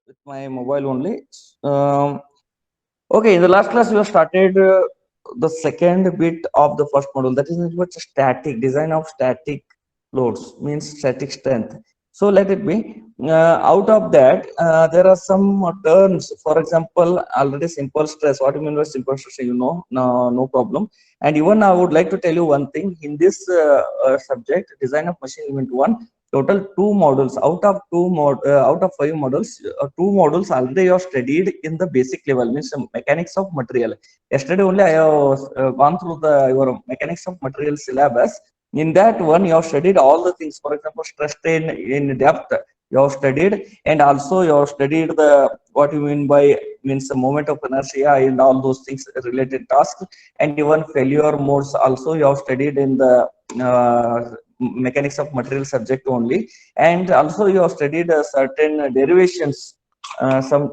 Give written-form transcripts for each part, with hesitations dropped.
with my mobile only. Um, okay, in the last class we have started the second bit of the first module, that is what static design of static loads means static strength. So let it be. Out of that, there are some terms. For example, already simple stress. What do you mean by simple stress? You know, no problem. And even I would like to tell you one thing in this subject, design of machine element one. Total two models out of five models, two models already you have studied in the basic level, means mechanics of material. Yesterday only I have gone through the your mechanics of material syllabus. In that one, you have studied all the things. For example, stress strain in depth you have studied, and also you have studied the what you mean by means the moment of inertia and all those things related tasks, and even failure modes also you have studied in the mechanics of material subject only, and also you have studied certain derivations. Some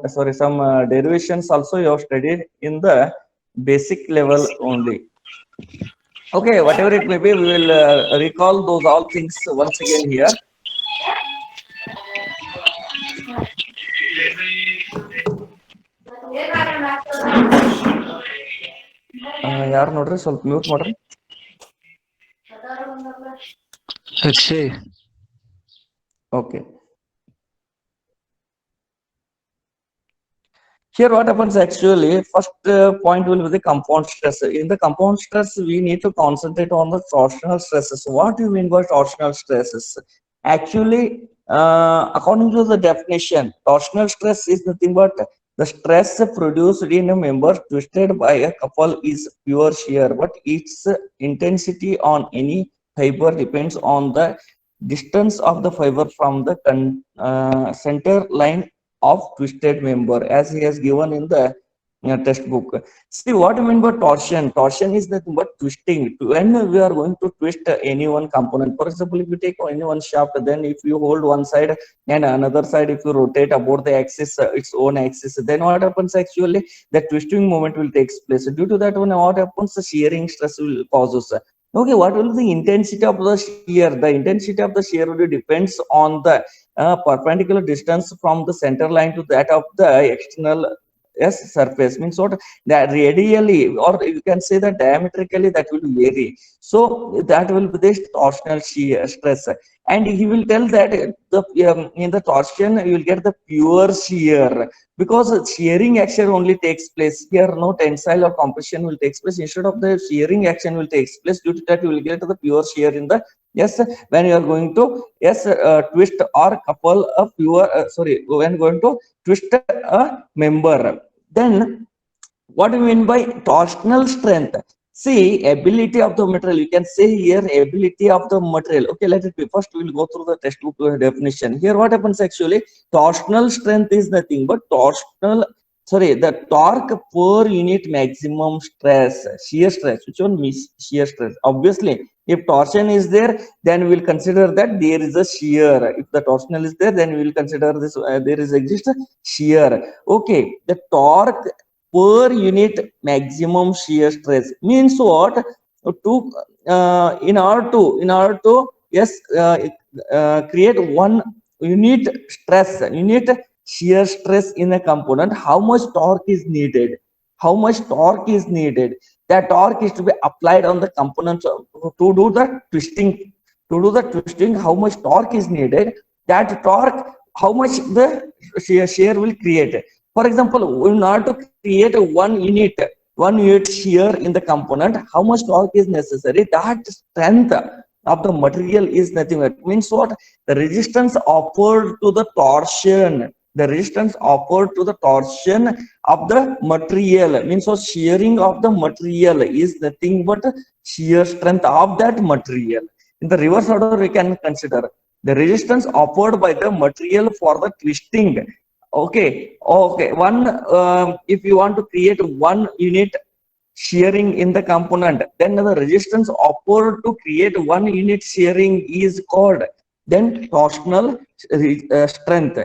derivations also you have studied in the basic level only. Okay, whatever it may be, we will recall those all things once again here. ಯಾರು ನೋಡ್ರಿ ಸ್ವಲ್ಪ mute ಮಾಡ್ರಿ. Akshay. Okay. Here what happens actually, first point will be the compound stress. In the compound stress, we need to concentrate on the torsional stresses. What do you mean by torsional stresses? Actually, according to the definition, torsional stress is nothing but the stress produced in a member twisted by a couple is pure shear, but its intensity on any fiber depends on the distance of the fiber from the center line of twisted member, as he has given in the textbook. See what I mean by torsion. Torsion is nothing but twisting. When we are going to twist any one component, for example, if you take any one shaft, then if you hold one side and another side, if you rotate about the axis, its own axis, then what happens actually? The twisting moment will take place. Due to that, one what happens? The shearing stress will causes. Okay, what will be the intensity of the shear? The intensity of the shear will depends on the perpendicular distance from the center line to that of the external surface. Means what, that radially, or you can say that diametrically, that will vary. So that will be the torsional shear stress, and he will tell that the in the torsion you will get the pure shear, because shearing action only takes place here. No tensile or compression will take place. Instead of the shearing action will take place, due to that you will get the pure shear in the, yes, when you are going to, yes, twist or couple a pure when going to twist a member. Then what do you mean by torsional strength? See, ability of the material, you can say here ability of the material. Okay, let it be. First we will go through the textbook definition. Here what happens actually, torsional strength is nothing but the torque per unit maximum stress, shear stress. Which one means shear stress? Obviously, if torsion is there, then we will consider that there is a shear. If the torsional is there, then we will consider this there is exist a shear. Okay, the torque per unit maximum shear stress means what? To in order to yes, create one unit unit shear stress in a component, how much torque is needed? How much torque is needed? That torque is to be applied on the components to do the twisting. To do the twisting, how much torque is needed? That torque, how much the shear will create? For example, in order to create one unit shear in the component, how much torque is necessary? That strength of the material is nothing but, means what? The resistance offered to the torsion, the resistance offered to the torsion of the material, means what? Shearing of the material is nothing but shear strength of that material. In the reverse order, we can consider the resistance offered by the material for the twisting. Okay, one, if you want to create one unit shearing in the component, then the resistance offered to create one unit shearing is called then torsional strength.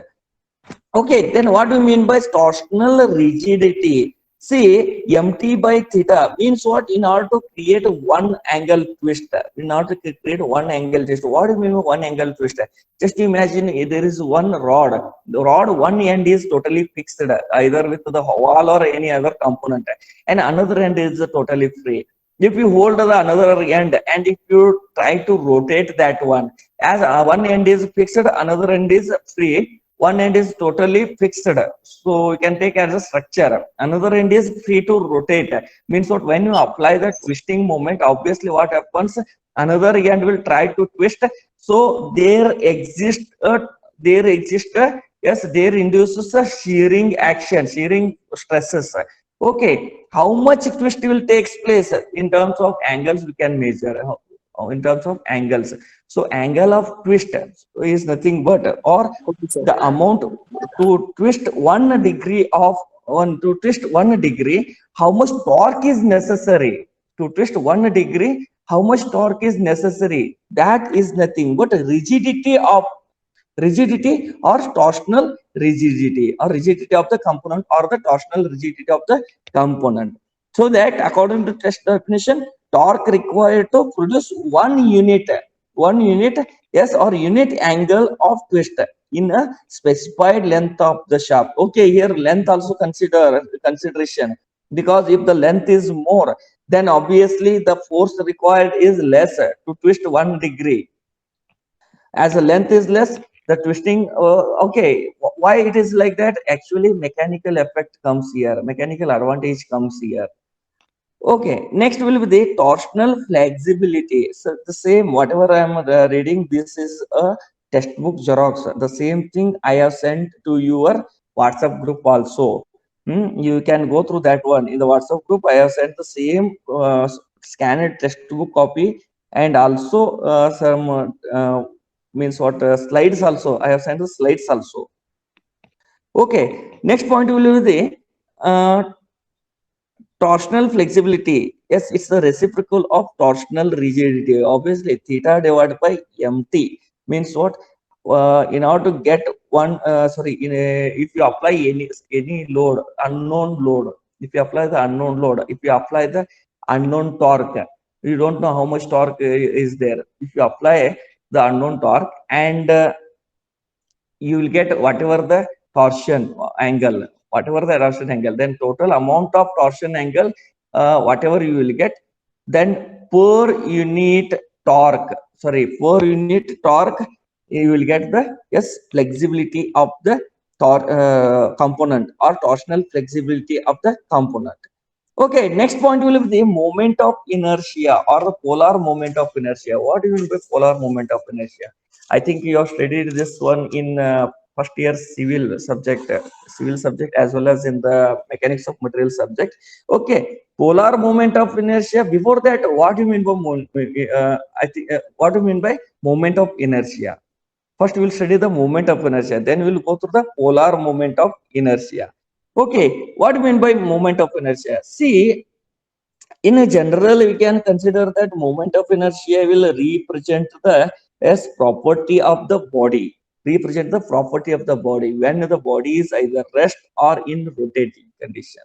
Okay, then what do you mean by torsional rigidity? See, mt by theta means what? In order to create one angle twist, in order to create one angle twist, what do you mean by one angle twist? Just imagine there is one rod. The rod one end is totally fixed, either with the wall or any other component, and another end is totally free. If you hold the another end and if you try to rotate that one, as one end is fixed, another end is free, one end is totally fixed, so you can take as a structure. Another end is free to rotate. Means what? When you apply the twisting moment, obviously what happens? Another end will try to twist. So there exists yes, there induces a shearing action, shearing stresses. Okay, how much twist will takes place in terms of angles we can measure, in terms of angles. So angle of twist is nothing but, or Okay, sir. the amount to twist 1 degree of one to twist 1 degree, how much torque is necessary to twist 1 degree, how much torque is necessary, that is nothing but rigidity or torsional rigidity, or rigidity of the component, or the torsional rigidity of the component. So that according to test definition, torque required to produce one unit, yes, or unit angle of twist in a specified length of the shaft. Okay, here length also consideration, because if the length is more, then obviously the force required is less to twist 1 degree. As the length is less, the twisting, okay, why it is like that? Actually mechanical effect comes here, mechanical advantage comes here. Okay, next will be the torsional flexibility. So the same whatever I am reading, this is a textbook xerox. The same thing I have sent to your WhatsApp group also. You can go through that one. In the WhatsApp group I have sent the same scanned textbook copy, and also some means what, slides also I have sent the slides also. Okay, next point will be the uh, torsional flexibility. Yes, it's the reciprocal of torsional rigidity. Obviously theta divided by mt means what? In order to get one, sorry, if you apply any load, unknown load, if you apply the unknown load, if you apply the unknown torque, you don't know how much torque is there. If you apply the unknown torque, and you will get whatever the torsion angle, whatever the torsion angle, then total amount of torsion angle, whatever you will get, then per unit torque, sorry, per unit torque, you will get the, yes, flexibility of the component, or torsional flexibility of the component. Okay, next point will be the moment of inertia, or the polar moment of inertia. What do you mean by polar moment of inertia? I think you have studied this one in first year civil subject, as well as in the mechanics of material subject. Okay, polar moment of inertia. Before that, what do you mean by I think what do you mean by moment of inertia? First, we will study the moment of inertia. Then we will go through the polar moment of inertia. Okay, what do you mean by moment of inertia? See, in a general, we can consider that moment of inertia will represent the as property of the body, represent the property of the body when the body is either rest or in rotating condition.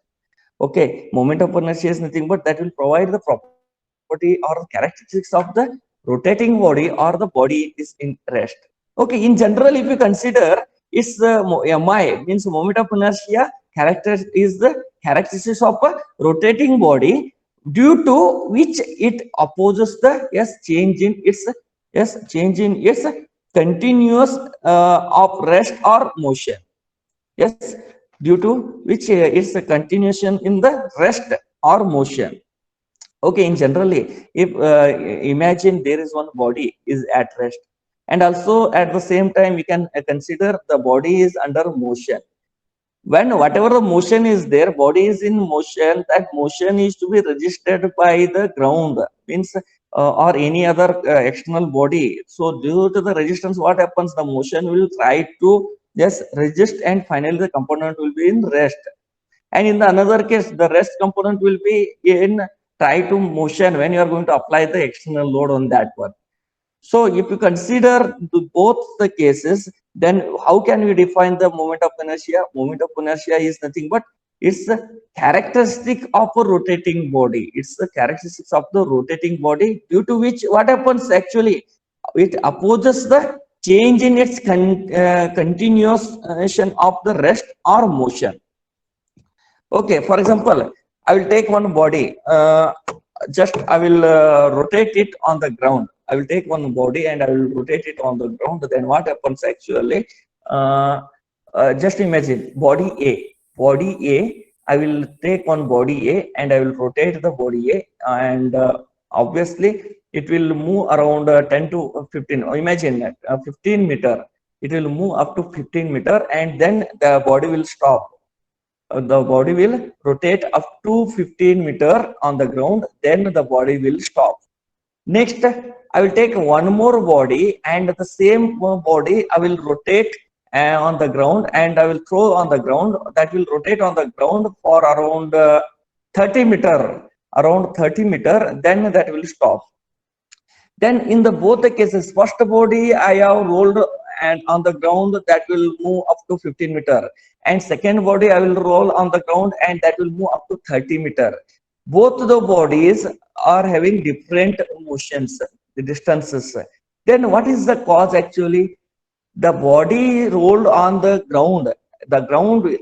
Okay, moment of inertia is nothing but that will provide the property or characteristics of the rotating body, or the body is in rest. Okay, in general, if you consider, it's mi means moment of inertia character is the characteristics of a rotating body, due to which it opposes the, yes, change in its, yes, change in its continuous of rest or motion. Yes, due to which it's a continuation in the rest or motion. Okay, in generally, if imagine there is one body is at rest, and also at the same time we can consider the body is under motion. When whatever the motion is there, body is in motion, that motion is to be registered by the ground, means or any other external body. So due to the resistance, what happens? The motion will try to just resist, and finally the component will be in rest. And in the another case, the rest component will be in try to motion when you are going to apply the external load on that one. So if you consider both the cases, then how can we define the moment of inertia? Moment of inertia is nothing but It's the characteristic of a rotating body. It's the characteristics of the rotating body, due to which what happens actually, it opposes the change in its continuation of the rest or motion. Okay, for example, I will take one body. Just I will rotate it on the ground. I will take one body and I will rotate it on the ground. Then what happens actually? Uh, just imagine body A. Body A. I will take one body A and I will rotate the body A, and obviously it will move around 10 to 15. Imagine 15 meter. It will move up to 15 meter, and then the body will stop. The body will rotate up to 15 meter on the ground, then the body will stop. Next, I will take one more body, and the same body I will rotate on the ground, and I will throw on the ground. That will rotate on the ground for around 30 meter, then that will stop. Then in the both the cases, first body I have rolled and on the ground, that will move up to 15 meter, and second body I will roll on the ground and that will move up to 30 meter. Both the bodies are having different motions, the distances. Then what is the cause actually? The body rolled on the ground. The ground will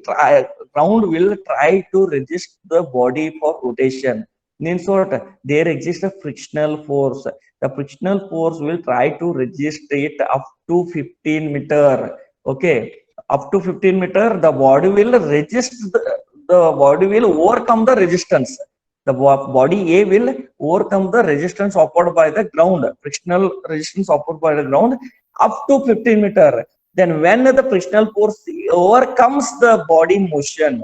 try to resist the body for rotation. Means what? There exists a frictional force. The frictional force will try to resist it up to 15 meter. Okay, up to 15 meter, the body will resist. The body will overcome the resistance. The body A will overcome the resistance offered by the ground, frictional resistance offered by the ground, up to 15 meter. Then when the frictional force overcomes the body motion,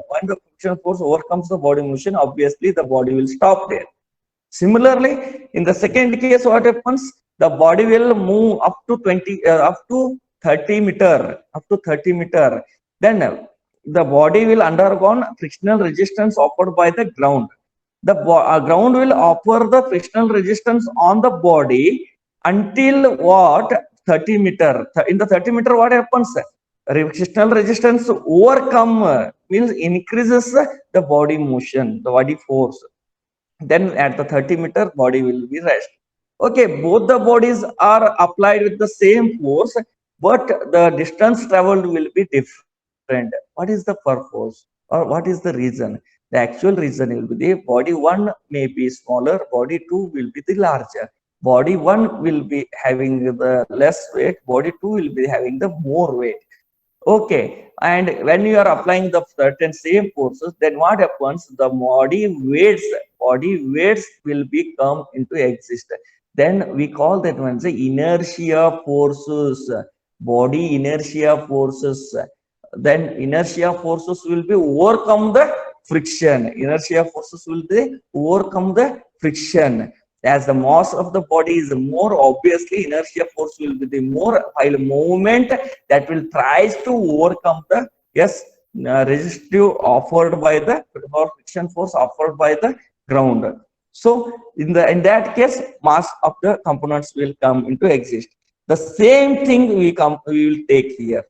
obviously the body will stop there. Similarly, in the second case, what happens? The body will move up to 30 meter, Then the body will undergo frictional resistance offered by the ground. The ground will offer the frictional resistance on the body until what? 30 meter. In the 30 meter, what happens? Frictional resistance overcome means increases the body motion, the body force. Then at the 30 meter, body will be rest. Okay, both the bodies are applied with the same force, but the distance traveled will be different. What is the purpose, or what is the reason? The actual reason will be the body 1 may be smaller, body 2 will be the larger. Body 1 will be having the less weight, body 2 will be having the more weight. Okay, and when you are applying the certain same forces, then what happens? The body weights will become into existence. Then we call that one the inertia forces, body inertia forces. Then inertia forces will be overcome the friction. Inertia forces will be overcome the friction. As the mass of the body is more, obviously inertia force will be the more, while movement that will try to overcome the resistive offered by the, or friction force offered by the ground. So in that case, mass of the components will come into exist. The same thing we will take here.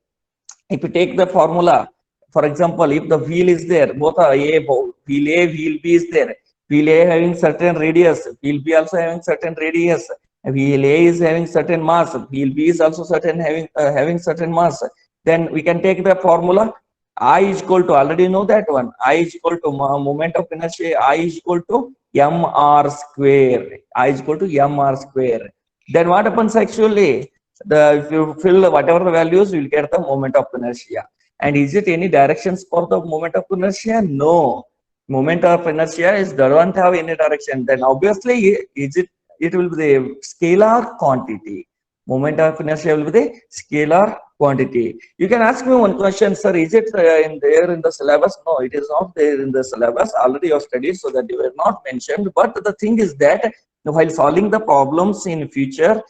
If you take the formula, for example, if the wheel is there, both are wheel A, wheel B is there. Wheel A having certain radius, wheel B also having certain radius. Wheel A is having certain mass, wheel B is also having certain mass. Then we can take the formula I is equal to, already know that one. I is equal to moment of inertia. I is equal to mr square. I is equal to mr square. Then what happens actually? If you fill whatever the values, you will get the moment of inertia. And is it any directions for the moment of inertia? No. Moment of inertia doesn't have any direction. Then obviously, it will be the scalar quantity. Moment of inertia will be the scalar quantity. You can ask me one question, sir. Is it there in the syllabus? No, it is not there in the syllabus. Already you have studied, so that you were not mentioned. But the thing is that while solving the problems in future,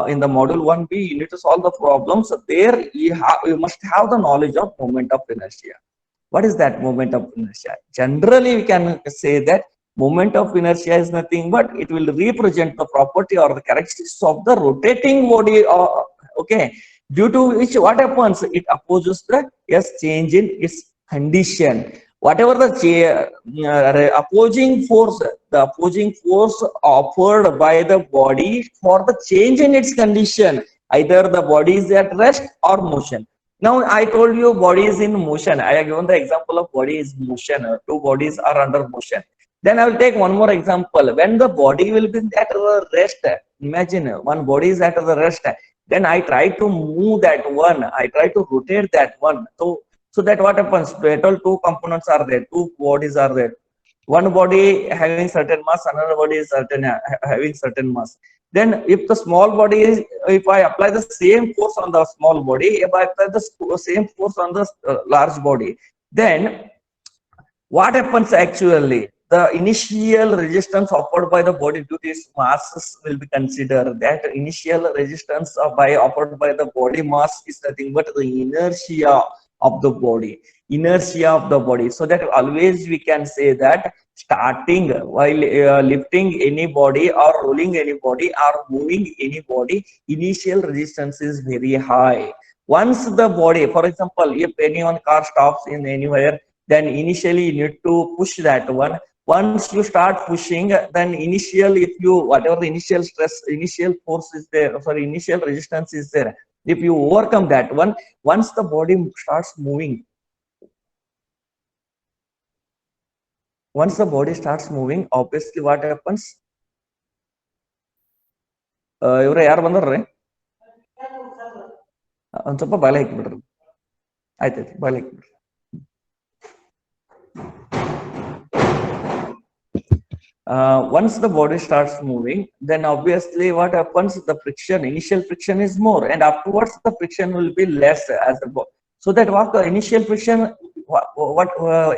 in the module 1B, you need to solve the problems. There you must have the knowledge of moment of inertia. What is that moment of inertia? Generally, we can say that moment of inertia is nothing but it will represent the property or the characteristics of the rotating body. Okay, due to which what happens? It opposes the change in its condition. whatever the opposing force offered by the body for the change in its condition, either the body is at rest or motion. Now I told you body is in motion. I have given the example of body is motion. Two bodies are under motion. Then I will take one more example. When the body will be at the rest, imagine one body is at the rest, then I try to move that one, I try to rotate that one. So that what happens? Total two components are there, two bodies are there. One body having certain mass, another body is having certain mass. Then if the small body is, if I apply the same force on the small body, if I apply the same force on the large body, then what happens actually? The initial resistance offered by the body due to its masses will be considered. That initial resistance offered by the body mass is nothing but the inertia of the body. Inertia of the body. So that always we can say that starting while lifting any body or rolling any body or moving any body, initial resistance is very high. Once the body, for example, if any one car stops in anywhere, then initially you need to push that one. Once you start pushing, then initial, if you, whatever the initial stress, initial force is there, sorry, initial resistance is there, if you overcome that one, once the body starts moving, obviously what happens? ಇವ್ರ ಯಾರು ಬಂದಾರ್ರಿ? ಒಂದ್ ಸ್ವಲ್ಪ ಬಾಲೆ ಹಾಕಿಬಿಡ್ರಿ. ಆಯ್ತಾಯ್ತು, ಬಾಲೆ ಹಾಕಿಬಿಡ್ರಿ. Once the body starts moving, then obviously what happens? The friction, initial friction is more, and afterwards the friction will be less as the body. So that what the initial friction,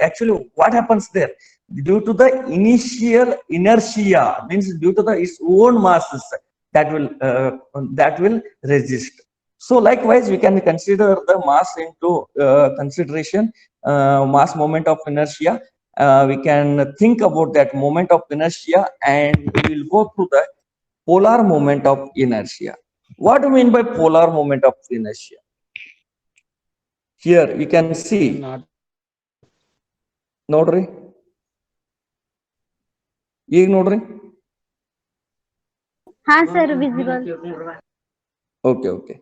actually what happens there? Due to the initial inertia, means due to its own masses, that will resist. So likewise, we can consider the mass into consideration, mass moment of inertia. We can think about that moment of inertia, and we will go through the polar moment of inertia. What do you mean by polar moment of inertia? Here you can see. Nodri. ಈಗ ನೋಡ್ರಿ. ಹಾ sir, visible. Okay.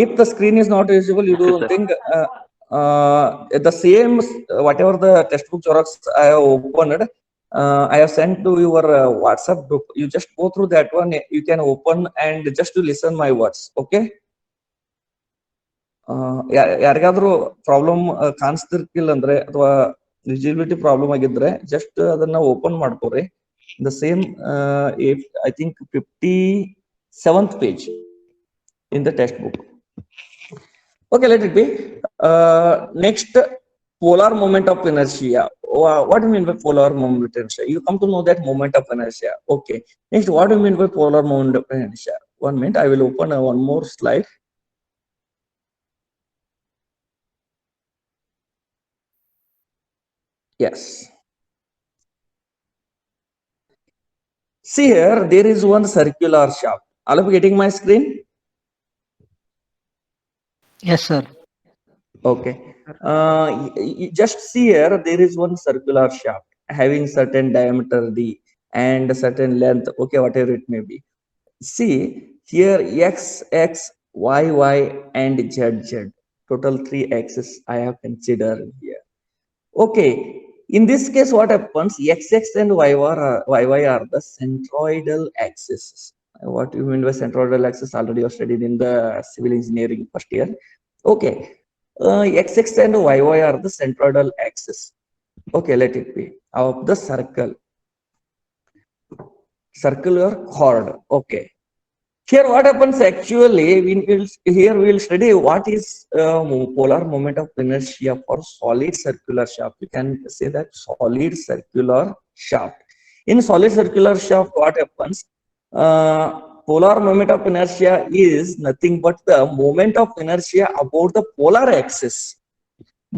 If the screen is not visible, you do one thing. The same, whatever the textbook Xerox I have opened, I have sent to your WhatsApp group. You just go through that one. You can open and just to listen my words. Okay. ಯಾರಿಗಾದ್ರೂ problem ಕಾಣಿಸ್ತಿರ್ಕಿಲ್ಲ ಅಂದ್ರೆ ಅಥವಾ ವಿಜಿಬಿಲಿಟಿ problem ಆಗಿದ್ರೆ just ಅದನ್ನ open ಮಾಡ್ಕೋರಿ. The same, I think 57th page in the textbook. Okay, let it be. Next, polar moment of inertia. What do you mean by polar moment of inertia? You come to know that moment of inertia. Okay. Next, what do you mean by polar moment of inertia? 1 minute, I will open one more slide. Yes. See here, there is one circular shaft. All of you getting my screen? Yes, sir. Okay. Just see here, there is one circular shaft having certain diameter d and certain length. Okay, whatever it may be. See here, x, y, and z. Total 3 axes I have considered here. Okay. In this case, what happens? X and y are the centroidal axis. What you mean by centroidal axis? Already you studied in the civil engineering first year. Okay. X and y are the centroidal axis. Okay, let it be of the circular chord. Okay. Here what happens actually, we will study what is polar moment of inertia for solid circular shaft. You can say that solid circular shaft. In solid circular shaft, what happens? Polar moment of inertia is nothing but the moment of inertia about the polar axis.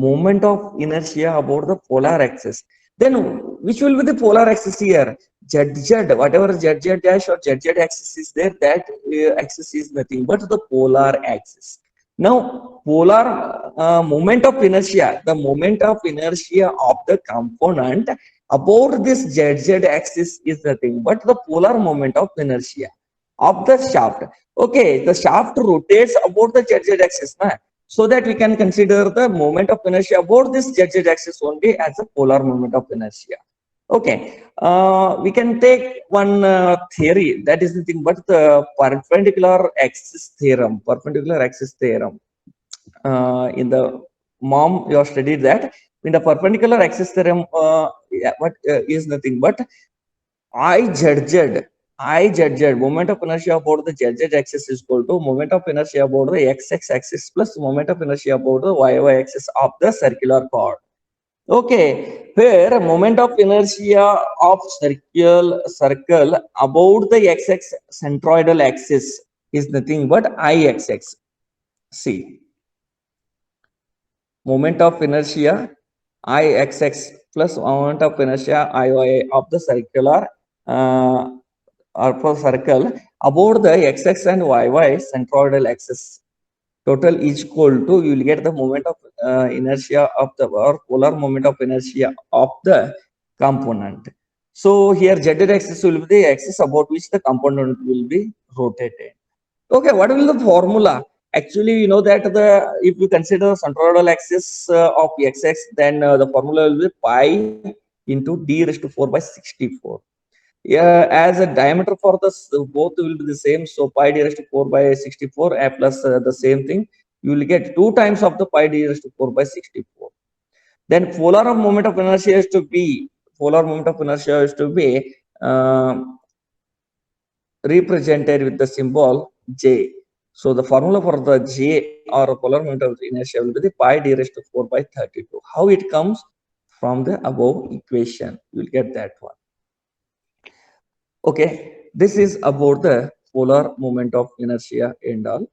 Moment of inertia about the polar axis. Then which will be the polar axis here? ZZ, whatever ZZ dash or ZZ axis is there, that axis is nothing but the polar axis. Now, polar moment of inertia, the moment of inertia of the component about this ZZ axis is nothing but the polar moment of inertia of the shaft. Okay, the shaft rotates about the ZZ axis, na? So that we can consider the moment of inertia about this ZZ axis only as a polar moment of inertia. Okay, we can take one theory, that is the thing, but the perpendicular axis theorem, in the mom you have studied that in the perpendicular axis theorem, yeah, what is nothing but I moment of inertia about the ZZ axis is equal to moment of inertia about the XX axis plus moment of inertia about the YY axis of the circular chord. Okay, where moment of inertia of circle about the XX centroidal axis is nothing but IXX. See, moment of inertia IXX plus moment of inertia IY of the circular or for circle about the XX and YY centroidal axis. Total is equal to, you will get the moment of inertia of the, or polar moment of inertia of the component. So here Z axis will be the axis about which the component will be rotated. Okay, what will the formula? Actually, you know that the, if you consider centroidal axis of XX, then the formula will be pi into d raised to 4 by 64. Yeah, as a diameter for the both will be the same, so pi d raised to 4 by 64 plus the same thing, you will get 2 times of the pi d raised to 4 by 64. Then polar moment of inertia is to be, uh, represented with the symbol J. So the formula for the J or polar moment of inertia will be the pi d raised to 4 by 32. How it comes? From the above equation, you will get that one. Okay, this is about the polar moment of inertia and all.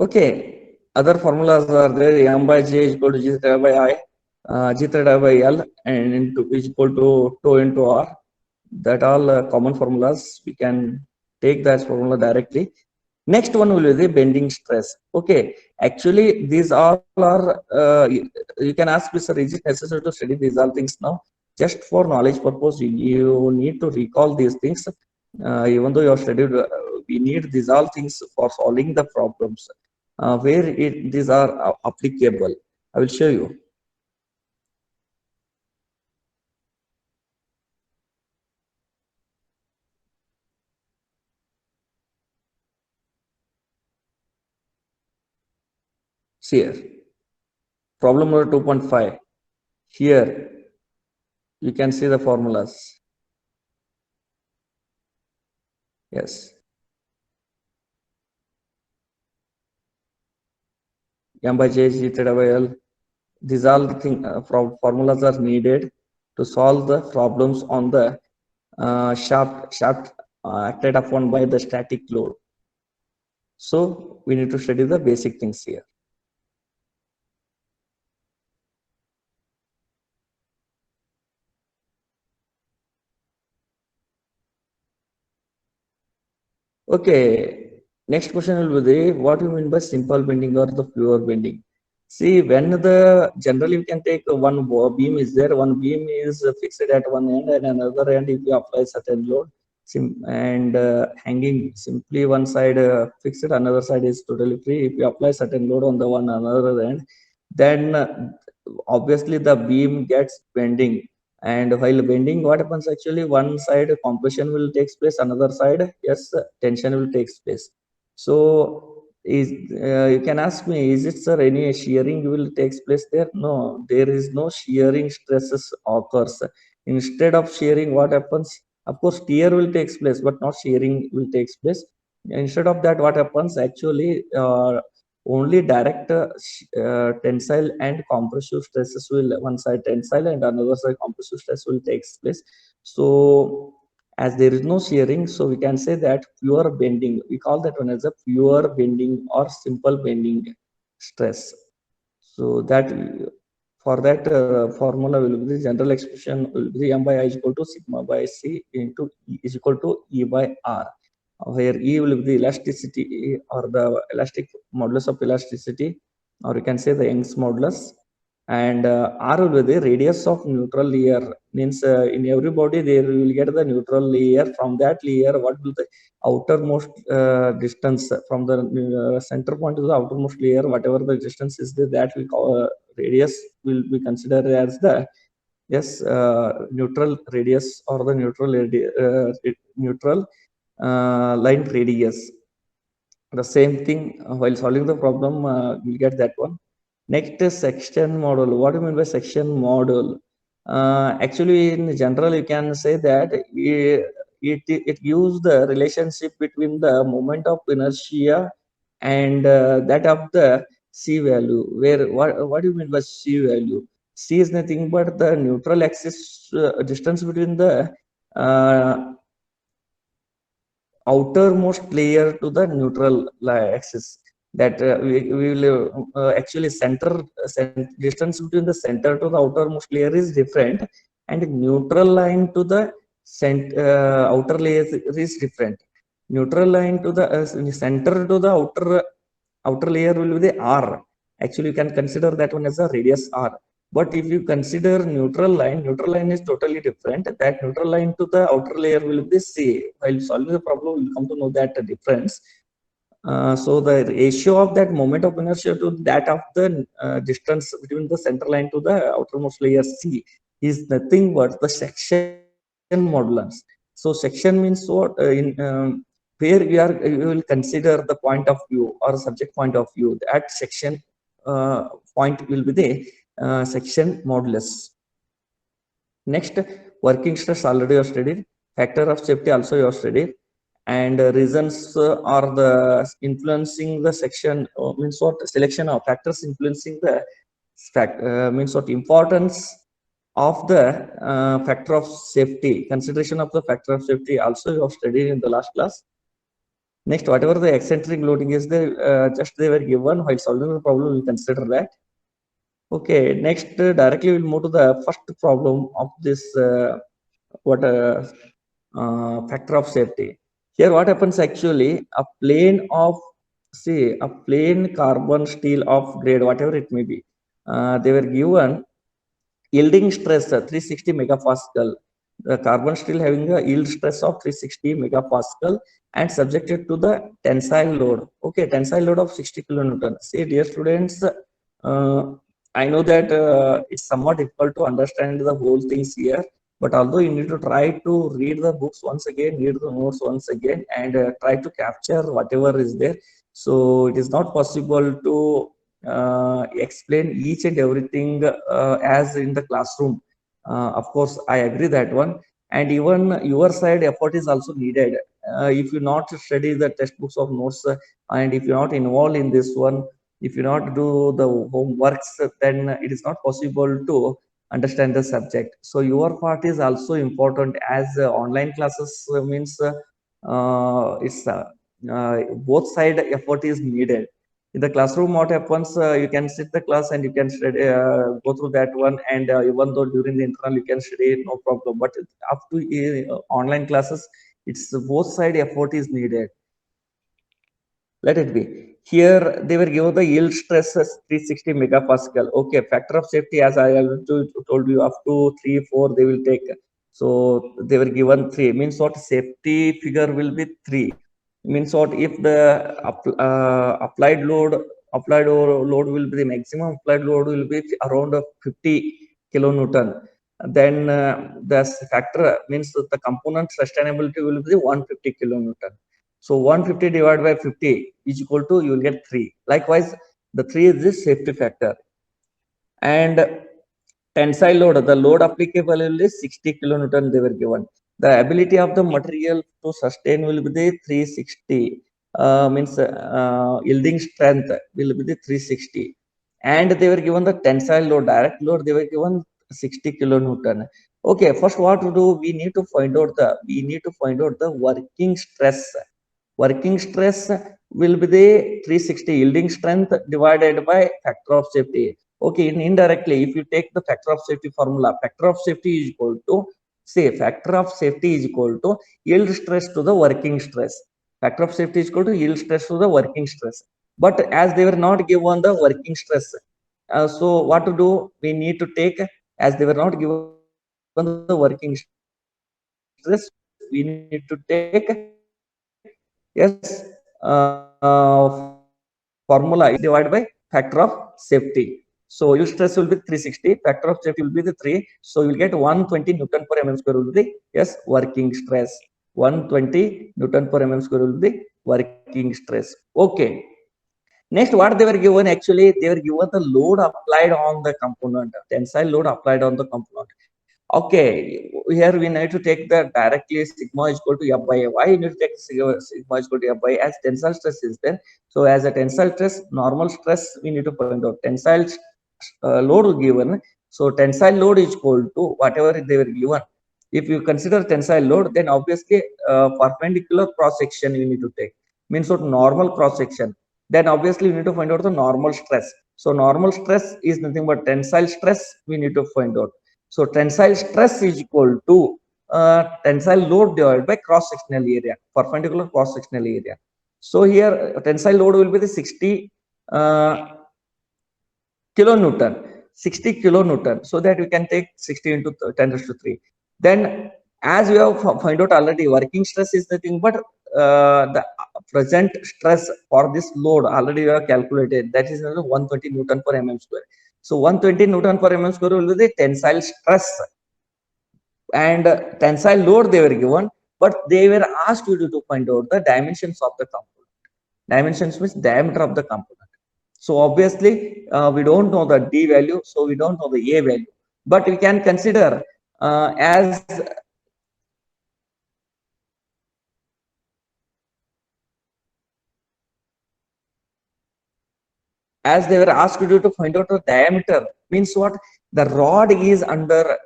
Okay, other formulas are there. M by J is equal to G theta by I, G theta by L, and into is equal to tau into R. That all common formulas. We can take that formula directly. Next one will be the bending stress. Okay, actually these all are, you can ask Mr. Is it necessary to study these all things now? Just for knowledge purpose, you need to recall these things. Even though you have studied, we need these all things for solving the problems. Where these are applicable, I will show you. See here, problem number 2.5. Here you can see the formulas. Yes. M by J, G theta by L. These all the formulas are needed to solve the problems on the shaft acted upon by the static load. So we need to study the basic things here. Okay, next question will be the, what you mean by simple bending or the pure bending? See, when the, generally you can take one beam is there, one beam is fixed at one end, and another end if you apply certain load, and hanging simply one side fixed, another side is totally free. If you apply certain load on the one another end, then obviously the beam gets bending. And while bending, what happens actually, one side compression will take place, another side, yes, tension will take place. So is, you can ask me, is it, sir, any shearing will takes place there? No, there is no shearing stresses occurs. Instead of shearing, what happens? Of course, tear will takes place, but not shearing will takes place. Instead of that, what happens actually? Only direct tensile and compressive stresses will, one side tensile and another side compressive stress will take place. So As there is no shearing, so we can say that pure bending, we call that one as a pure bending or simple bending stress. So that for that formula will be the general expression will be M by I is equal to sigma by C into E is equal to E by R, where E will be the elasticity or the elastic modulus of elasticity, or you can say the Young's modulus, and R will be the radius of neutral layer. Means in every body there we will get the neutral layer. From that layer, what will the outermost distance from the center point to the outermost layer, whatever the distance is there, that we call radius will be considered as the neutral radius or the neutral line radius. The same thing while solving the problem, we'll get that one. Next is section model. What do you mean by section model? Actually, in general, you can say that it gives the relationship between the moment of inertia and that of the C value. Where what do you mean by C value? C is nothing but the neutral axis distance between the uh, outermost layer to the neutral axis. That we will actually distance between the center to the outermost layer is different, and neutral line to the outer layer is different. Neutral line to the center to the outer layer will be the R. Actually, you can consider that one as a radius R. But if you consider neutral line is totally different. That neutral line to the outer layer will be C. While solving the problem, we'll come to know that difference. So the ratio of that moment of inertia to that of the distance between the center line to the outermost layer C is nothing but the section modulus. So section means what? Where you will consider the point of view or subject point of view. That section point will be the section modulus. Next, working stress already you have studied. Factor of safety also you have studied. And reasons are the influencing the section means what? Selection of factors influencing the means what? Importance of the factor of safety. Consideration of the factor of safety also you have studied in the last class. Next, whatever the eccentric loading is there, just they were given while solving the problem, we consider that. Okay, next directly we'll move to the first problem of this factor of safety. Here what happens actually, a plane of, see, a plain carbon steel of grade whatever it may be, they were given yielding stress 360 megapascal. The carbon steel having a yield stress of 360 megapascal and subjected to the tensile load. Okay, tensile load of 60 kilonewton. See, dear students, I know that it's somewhat difficult to understand the whole things here, but although you need to try to read the books once again, read the notes once again, and try to capture whatever is there. So it is not possible to explain each and everything as in the classroom. Of course, I agree that one. And even your side effort is also needed. If you not study the textbooks of notes, and if you're not involved in this one, if you not do the homeworks, then it is not possible to understand the subject. So your part is also important, as online classes means it's both side effort is needed. In the classroom, what happens, you can sit the class and you can study, go through that one, and even though during the internal you can study, no problem. But up to online classes, it's both side effort is needed. Let it be. Here they were given the yield stress as 360 megapascal. Okay, factor of safety, as I told you, up to 3, 4 they will take. So they were given 3. Means what? Safety figure will be 3. Means what? If the applied load will be, the maximum applied load will be around 50 kilonewton, then the factor means the component sustainability will be 150 kilonewton. So 150 divided by 50 is equal to, you will get 3. Likewise, the 3 is the safety factor. And tensile load, the load applicable is 60 kilonewton they were given. The ability of the material to sustain will be the 360. Means yielding strength will be the 360. And they were given the tensile load, direct load, they were given 60 kilonewton. Okay, first what to do? We need to find out the working stress. Working stress will be the 360 yielding strength divided by factor of safety. Okay, indirectly, if you take the factor of safety formula, factor of safety is equal to, say, factor of safety is equal to yield stress to the working stress. Factor of safety is equal to yield stress to the working stress. But as they were not given the working stress, so what to do? We need to take, as they were not given the working stress, we need to take, yes, formula is divided by factor of safety. So yield stress will be 360, factor of safety will be the 3. So you will get 120 Newton per mm square will be the, yes, working stress. 120 Newton per mm square will be the working stress. Okay. Next, what they were given, actually, they were given the load applied on the component, tensile load applied on the component. Okay, here we need to take the directly sigma is equal to F by A. Why you need to take sigma is equal to F by A? As tensile stress is there. So as a tensile stress, normal stress, we need to find out tensile load given. So tensile load is equal to whatever they were given. If you consider tensile load, then obviously perpendicular cross section you need to take. Means what, normal cross section. Then obviously we need to find out the normal stress. So normal stress is nothing but tensile stress we need to find out. So tensile stress is equal to tensile load divided by cross sectional area, perpendicular cross sectional area. So here tensile load will be the 60 kilonewton, 60 kilonewton. So that we can take 60 into 10 raised to 3. Then as we have find out already, working stress is nothing but the present stress for this load already we have calculated, that is 120 Newton per mm square. So 120 Newton per mm square will be the tensile stress, and tensile load they were given, but they were asked you to find out the dimensions of the component. Dimensions means diameter of the component. So obviously we don't know the D value, so we don't know the A value, but we can consider as they were asked you to find out the diameter, means what, the rod is under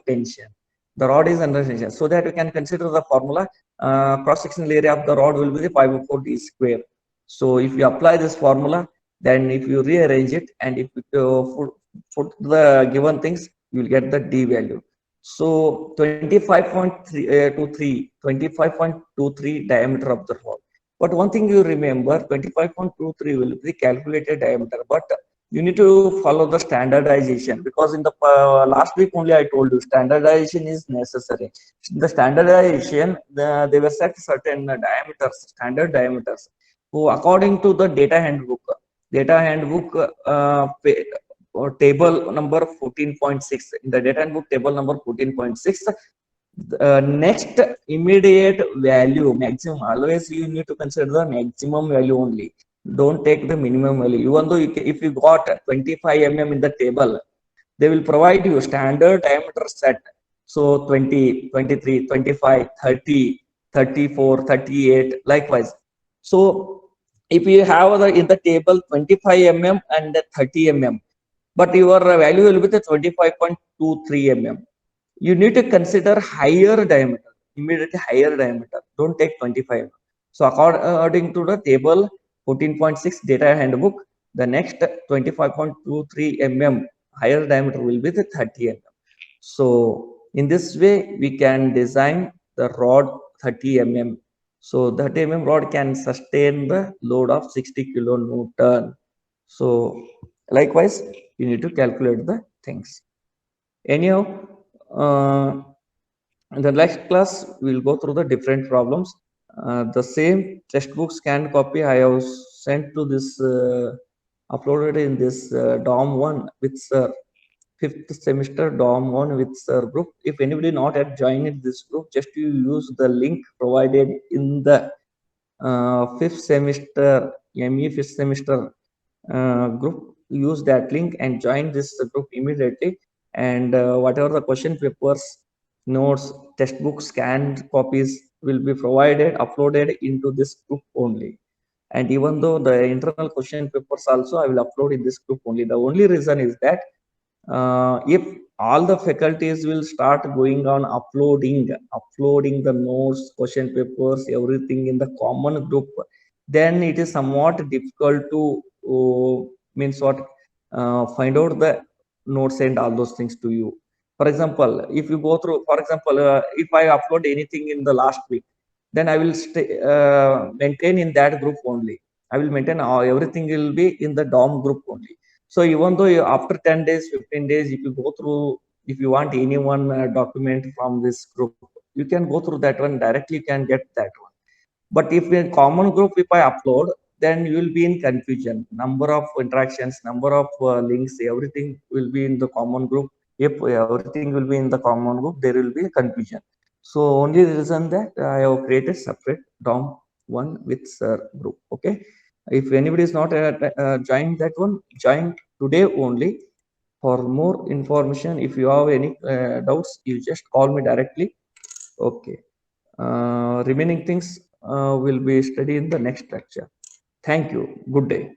tension, the rod is under tension, so that we can consider the formula, cross sectional area of the rod will be the 5/4 d square. So if you apply this formula, then if you rearrange it and if you put the given things, you will get the D value. So 25.23 diameter of the rod. But one thing you remember, 25.23 will be the calculated diameter, but you need to follow the standardization, because in the last week only I told you standardization is necessary. The standardization, they were set certain diameters, standard diameters. So according to the data handbook table number 14.6, in the data handbook table number 14.6, next immediate value maximum, always you need to consider the maximum value only, don't take the minimum value. Even though if you got 25 mm in the table, they will provide you standard diameter set. So 20, 23, 25, 30, 34, 38, likewise. So if you have the in the table 25 mm and 30 mm, but your value will be the 25.23 mm, you need to consider higher diameter, immediately higher diameter, don't take 25. So according to the table 14.6 data handbook, the next 25.23 mm higher diameter will be the 30 mm. So in this way we can design the rod 30 mm. So 30 mm rod can sustain the load of 60 kilonewton. So likewise you need to calculate the things. Anyhow, in the next class we'll go through the different problems. The same textbook scanned copy I have sent to this, uploaded in this DOM 1 with sir, fifth semester DOM 1 with sir group. If anybody not yet joined this group, just you use the link provided in the fifth semester ME fifth semester group. Use that link and join this group immediately, and whatever the question papers, notes, textbook scanned copies will be provided, uploaded into this group only. And even though the internal question papers also I will upload in this group only. The only reason is that If all the faculties will start going on uploading the notes, question papers, everything in the common group, then it is somewhat difficult to means what find out the notes and all those things to you. For example, if you go through, for example, if I upload anything in the last week, then I will stay maintain in that group only. I will maintain everything will be in the DOM group only. So even though after 10 days, 15 days, if you go through, if you want any one document from this group, you can go through that one directly, you can get that one. But if in common group, if I upload, then you will be in confusion. Number of interactions, number of links, everything will be in the common group. If everything will be in the common group, there will be confusion. So only the reason that I have created separate DOM one with Sir group. Okay. If anybody is not joined that one, join today only. For more information, if you have any doubts, you just call me directly. Okay. Remaining things will be studied in the next lecture. Thank you. Good day.